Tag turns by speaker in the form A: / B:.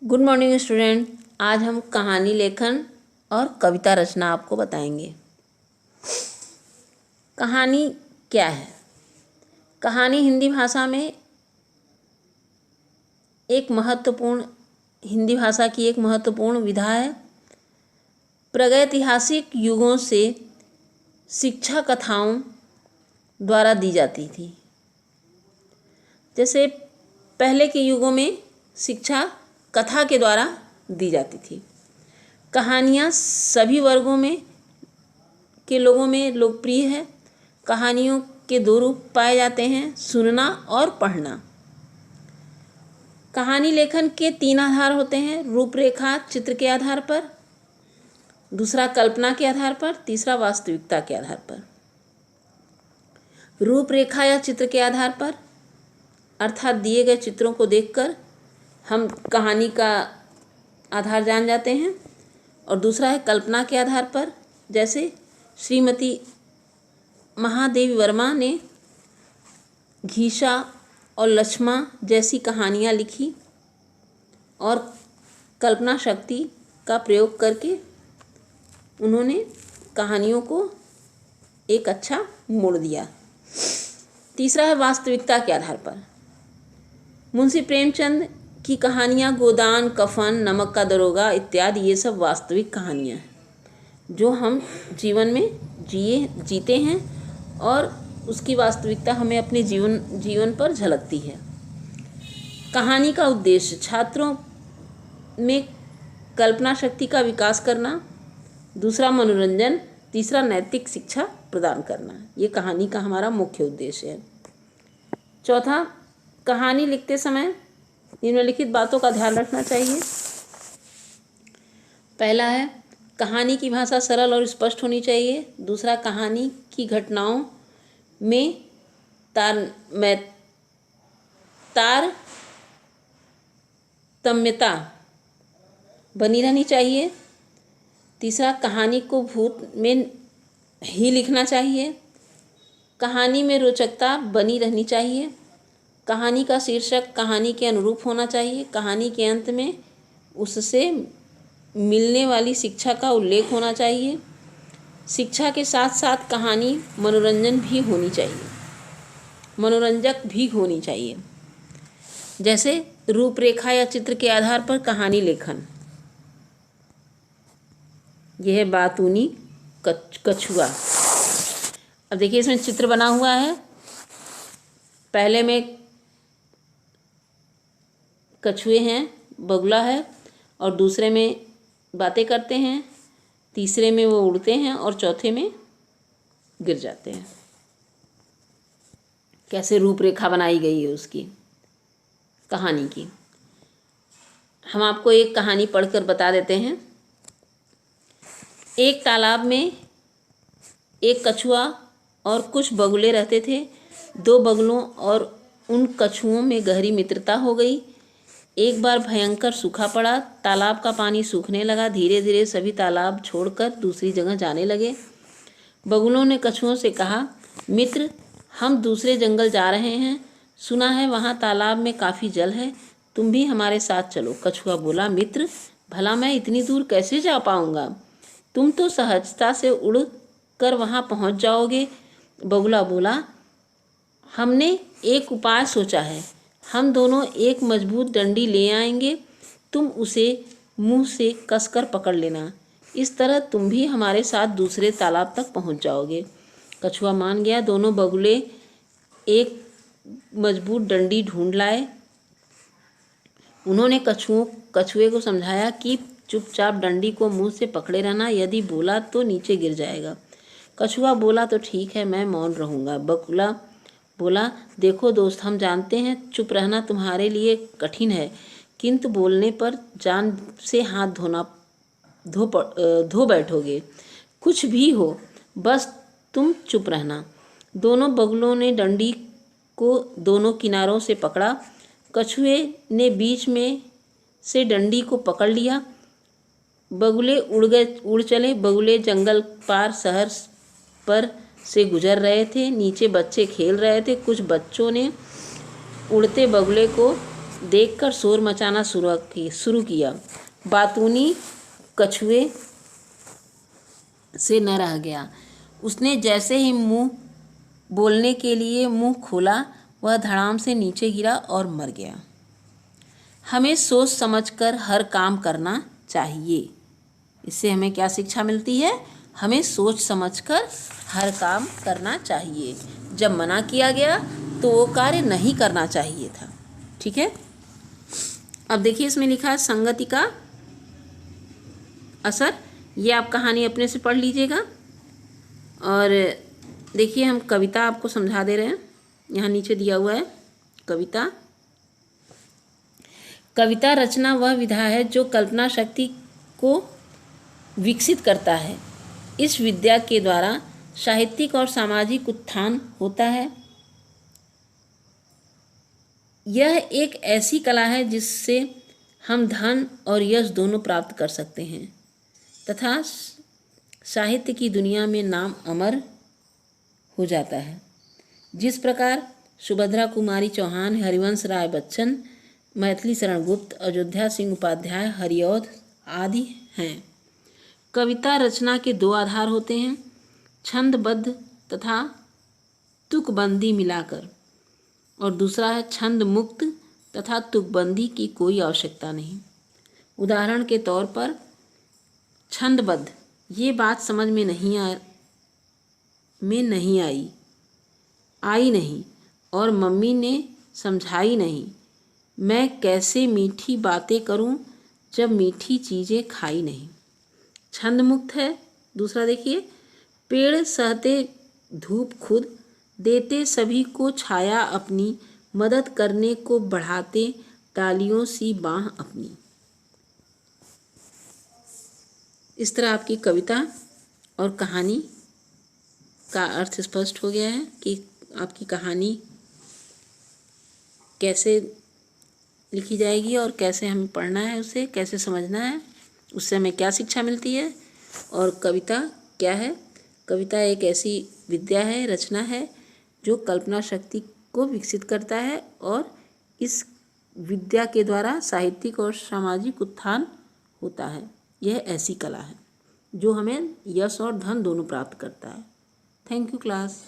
A: Good morning student. आज हम कहानी लेखन और कविता रचना आपको बताएंगे। कहानी क्या है? कहानी हिंदी भाषा की एक महत्वपूर्ण विधा है। प्रागैतिहासिक युगों से शिक्षा कथाओं द्वारा दी जाती थी। जैसे पहले के युगों में शिक्षा कथा के द्वारा दी जाती थी। कहानियाँ सभी वर्गों के लोगों में लोकप्रिय है। कहानियों के दो रूप पाए जाते हैं, सुनना और पढ़ना। कहानी लेखन के 3 आधार होते हैं: रूपरेखा चित्र के आधार पर, दूसरा कल्पना के आधार पर, तीसरा वास्तविकता के आधार पर। रूपरेखा या चित्र के आधार पर अर्थात दिए गए चित्रों को देखकर हम कहानी का आधार जान जाते हैं। और दूसरा है कल्पना के आधार पर, जैसे श्रीमती महादेवी वर्मा ने घीसा और लक्ष्मा जैसी कहानियाँ लिखी और कल्पना शक्ति का प्रयोग करके उन्होंने कहानियों को एक अच्छा मोड़ दिया। तीसरा है वास्तविकता के आधार पर। मुंशी प्रेमचंद की कहानियाँ गोदान, कफन, नमक का दरोगा इत्यादि ये सब वास्तविक कहानियाँ हैं जो हम जीवन में जीते हैं और उसकी वास्तविकता हमें अपने जीवन पर झलकती है। कहानी का उद्देश्य छात्रों में कल्पना शक्ति का विकास करना, दूसरा मनोरंजन, तीसरा नैतिक शिक्षा प्रदान करना। ये कहानी का हमारा मुख्य उद्देश्य है। चौथा, कहानी लिखते समय निम्नलिखित बातों का ध्यान रखना चाहिए। पहला है, कहानी की भाषा सरल और स्पष्ट होनी चाहिए। दूसरा, कहानी की घटनाओं में तारतम्यता बनी रहनी चाहिए। तीसरा, कहानी को भूत में ही लिखना चाहिए। कहानी में रोचकता बनी रहनी चाहिए। कहानी का शीर्षक कहानी के अनुरूप होना चाहिए। कहानी के अंत में उससे मिलने वाली शिक्षा का उल्लेख होना चाहिए। शिक्षा के साथ साथ कहानी मनोरंजक भी होनी चाहिए। जैसे रूपरेखा या चित्र के आधार पर कहानी लेखन। यह है बातूनी कछुआ। अब देखिए, इसमें चित्र बना हुआ है। पहले में कछुए हैं, बगुला है, और दूसरे में बातें करते हैं, तीसरे में वो उड़ते हैं और चौथे में गिर जाते हैं। कैसे रूपरेखा बनाई गई है उसकी कहानी की। हम आपको एक कहानी पढ़कर बता देते हैं। एक तालाब में एक कछुआ और कुछ बगुले रहते थे। 2 बगुलों और उन कछुओं में गहरी मित्रता हो गई। एक बार भयंकर सूखा पड़ा। तालाब का पानी सूखने लगा। धीरे धीरे सभी तालाब छोड़कर दूसरी जगह जाने लगे। बगुलों ने कछुओं से कहा, मित्र, हम दूसरे जंगल जा रहे हैं। सुना है वहाँ तालाब में काफ़ी जल है, तुम भी हमारे साथ चलो। कछुआ बोला, मित्र, भला मैं इतनी दूर कैसे जा पाऊँगा? तुम तो सहजता से उड़ कर वहाँ पहुँच जाओगे। बगुला बोला, हमने एक उपाय सोचा है। हम दोनों एक मजबूत डंडी ले आएंगे, तुम उसे मुंह से कसकर पकड़ लेना। इस तरह तुम भी हमारे साथ दूसरे तालाब तक पहुंच जाओगे। कछुआ मान गया। दोनों बगुले एक मजबूत डंडी ढूंढ लाए। उन्होंने कछुए को समझाया कि चुपचाप डंडी को मुंह से पकड़े रहना, यदि बोला तो नीचे गिर जाएगा। कछुआ बोला, तो ठीक है, मैं मौन रहूँगा। बगुला बोला, देखो दोस्त, हम जानते हैं चुप रहना तुम्हारे लिए कठिन है, किंतु बोलने पर जान से हाथ धो बैठोगे। कुछ भी हो, बस तुम चुप रहना। दोनों बगुलों ने डंडी को दोनों किनारों से पकड़ा। कछुए ने बीच में से डंडी को पकड़ लिया। बगुले उड़ चले। बगुले जंगल पार शहर पर से गुजर रहे थे। नीचे बच्चे खेल रहे थे। कुछ बच्चों ने उड़ते बगुले को देखकर शोर मचाना शुरू किया। बातूनी कछुए से न रह गया। उसने जैसे ही बोलने के लिए मुंह खोला, वह धड़ाम से नीचे गिरा और मर गया। हमें सोच समझकर हर काम करना चाहिए। इससे हमें क्या शिक्षा मिलती है? हमें सोच समझकर हर काम करना चाहिए। जब मना किया गया तो वो कार्य नहीं करना चाहिए था। ठीक है। अब देखिए इसमें लिखा है संगति का असर। ये आप कहानी अपने से पढ़ लीजिएगा। और देखिए हम कविता आपको समझा दे रहे हैं। यहाँ नीचे दिया हुआ है कविता। कविता रचना वह विधा है जो कल्पना शक्ति को विकसित करता है। इस विद्या के द्वारा साहित्यिक और सामाजिक उत्थान होता है। यह एक ऐसी कला है जिससे हम धन और यश दोनों प्राप्त कर सकते हैं तथा साहित्य की दुनिया में नाम अमर हो जाता है। जिस प्रकार सुभद्रा कुमारी चौहान, हरिवंश राय बच्चन, मैथिली शरण गुप्त, अयोध्या सिंह उपाध्याय, हरिऔध आदि हैं। कविता रचना के दो आधार होते हैं, छंदबद्ध तथा तुकबंदी मिलाकर, और दूसरा है छंद मुक्त तथा तुकबंदी की कोई आवश्यकता नहीं। उदाहरण के तौर पर छंदबद्ध, ये बात समझ में नहीं आई नहीं और मम्मी ने समझाई नहीं, मैं कैसे मीठी बातें करूं जब मीठी चीज़ें खाई नहीं। छंद मुक्त है दूसरा, देखिए, पेड़ सहते धूप खुद, देते सभी को छाया अपनी, मदद करने को बढ़ाते डालियों सी बाँह अपनी। इस तरह आपकी कविता और कहानी का अर्थ स्पष्ट हो गया है कि आपकी कहानी कैसे लिखी जाएगी और कैसे हमें पढ़ना है, उसे कैसे समझना है, उससे हमें क्या शिक्षा मिलती है और कविता क्या है। कविता एक ऐसी विद्या है, रचना है जो कल्पना शक्ति को विकसित करता है और इस विद्या के द्वारा साहित्यिक और सामाजिक उत्थान होता है। यह ऐसी कला है जो हमें यश और धन दोनों प्राप्त करता है। Thank you class.